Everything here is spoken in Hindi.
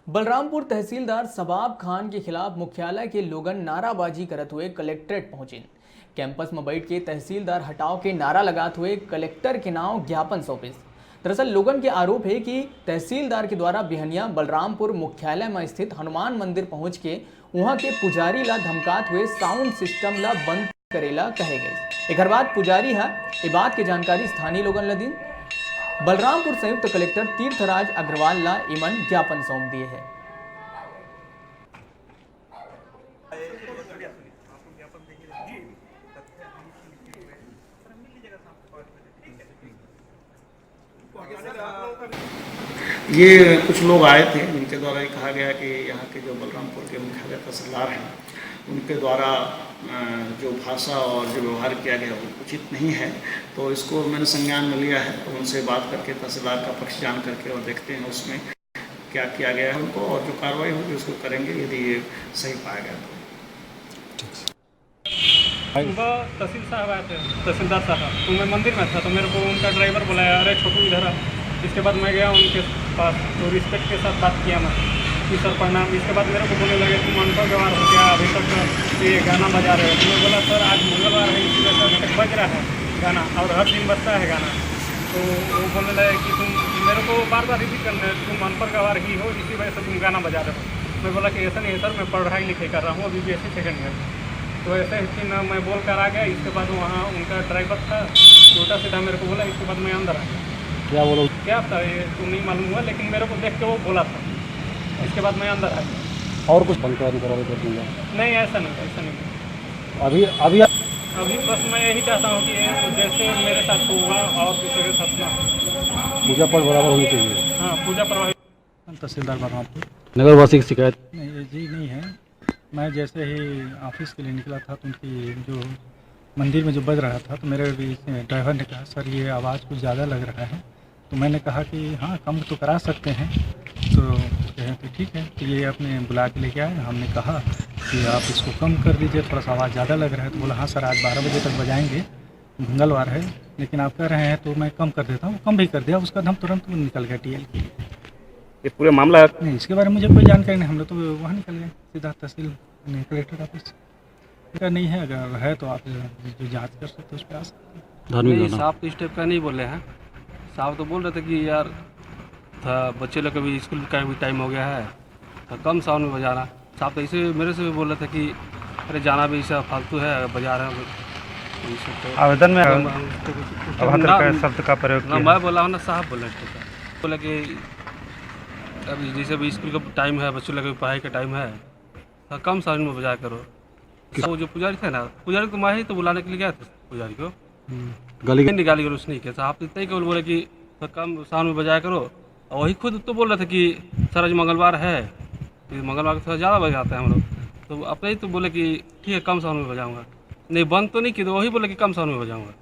बलरामपुर तहसीलदार सबाब खान के खिलाफ मुख्यालय के लोगन नाराबाजी करत हुए कलेक्ट्रेट पहुंचे। कैंपस में बैठ के तहसीलदार हटाओ के नारा लगाते हुए कलेक्टर के नाम ज्ञापन सौंपिस। दरअसल लोगन के आरोप है कि तहसीलदार के द्वारा बिहनिया बलरामपुर मुख्यालय में स्थित हनुमान मंदिर पहुंच के वहां के पुजारी ला धमकात हुए साउंड सिस्टम ला बंद करेला कहे गए। एक बाद पुजारी है ये बात की जानकारी स्थानीय लोगन ला दी। बलरामपुर संयुक्त कलेक्टर तीर्थराज अग्रवाल ला इमन ज्ञापन सौंप दिए है। ये कुछ लोग आए थे जिनके द्वारा ये कहा गया कि यहाँ के जो बलरामपुर के मुख्यालय तहसीलदार हैं उनके द्वारा जो भाषा और जो व्यवहार किया गया वो उचित नहीं है। तो इसको मैंने संज्ञान में लिया है, तो उनसे बात करके तहसीलदार का पक्ष जान करके और देखते हैं उसमें क्या किया गया है उनको, और जो कार्रवाई होगी उसको करेंगे यदि ये सही पाया गया तो। सुबह तहसील साहब आए थे, तहसीलदार साहब, तो मैं मंदिर में था तो मेरे को उनका ड्राइवर बुलाया, अरे छोटू इधर आ। इसके बाद मैं गया उनके पास तो रिस्पेक्ट के साथ बात किया मैं कि सर प्रणाम। इसके बाद मेरे को बोलने लगे तुम अनपढ़ व्यवहार हो गया, अभी तक ये गाना बजा रहे हो। तो मैं बोला सर आज मंगलवार है इसी वजह से अभी तक बज रहा है गाना और हर दिन बजता है गाना। तो वो बोलने लगे कि तुम मेरे को बार बार रिपीट करना है, तुम अनपढ़ व्यवहार ही हो इसी वजह से तुम गाना बजा रहे हो। मैं बोला कि ऐसा नहीं है सर, मैं पढ़ाई लिखाई कर रहा हूँ अभी BSc सेकेंड ईयर। तो ऐसे ही फिर मैं बोल कर आ गया। इसके बाद वहाँ उनका ड्राइवर था, उल्टा सीधा मेरे को बोला। इसके बाद मैं अंदर आ गया। क्या बोलो क्या था ये तो नहीं मालूम हुआ, लेकिन मेरे को देख के वो बोला था। इसके बाद मैं अंदर आ गया। और कुछ बनकर दूँगा? नहीं ऐसा नहीं। अभी बस मैं यही चाहता हूँ कि जैसे मेरे साथ हुआ और दूसरे के साथ ना पूजा पाठ बराबर होनी चाहिए। हाँ, पूजा प्रभावित। तहसीलदार बलरामपुर नगरवासी की शिकायत नहीं जी नहीं है। मैं जैसे ही ऑफिस के लिए निकला था तो उनकी जो मंदिर में जो बज रहा था तो मेरे भी ड्राइवर ने कहा सर ये आवाज़ कुछ ज़्यादा लग रहा है। तो मैंने कहा कि हाँ कम तो करा सकते हैं। तो कहे तो ठीक है, तो ये अपने बुला के लेके आए। हमने कहा कि आप इसको कम कर दीजिए, थोड़ा सा आवाज़ ज़्यादा लग रहा है। तो बोला हाँ सर आज 12 बजे तक बजाएंगे, मंगलवार है, लेकिन आप कह रहे हैं तो मैं कम कर देता हूँ। कम भी कर दिया, उसका हम तुरंत निकल गया TL की। ये पूरा मामला नहीं इसके बारे में मुझे कोई जानकारी नहीं। हम लोग तो वहाँ निकल गए सीधा तहसील कलेक्टर ऑफिस। अगर नहीं है, अगर है तो आप जो जांच कर सकते उस पर आ सकते हैं। नहीं साहब तो इस टाइप का नहीं बोले हैं। साहब तो बोल रहे थे कि यार था बच्चे लोग का भी स्कूल का भी टाइम हो गया है तो कम साउंड में बजाना। साहब तो इसे मेरे से भी बोल रहे थे कि अरे जाना भी ऐसा फालतू है, बजा रहे हैं। आवेदन में अभद्र शब्द का प्रयोग ना मैं बोला हूँ ना साहब बोले बोला कि अभी जैसे भी स्कूल का टाइम है, बच्चों लोग की पढ़ाई का टाइम है तो कम साउंड में बजाया करो। वो जो पुजारी थे ना, पुजारी को मैं ही तो बुलाने के लिए गया था पुजारी को, गाली करो उसने क्या। साहब इतना ही केवल बोले कि तो कम साउंड में बजाया करो। और वही खुद तो बोल रहे थे कि सर आज मंगलवार है, तो मंगलवार को थोड़ा ज़्यादा बजाते हैं हम लोग। तो अपने ही तो बोले कि ठीक है कम साउंड में बजाऊँगा। नहीं बंद तो नहीं की, तो वही बोले कि कम साउंड में बजाऊँगा।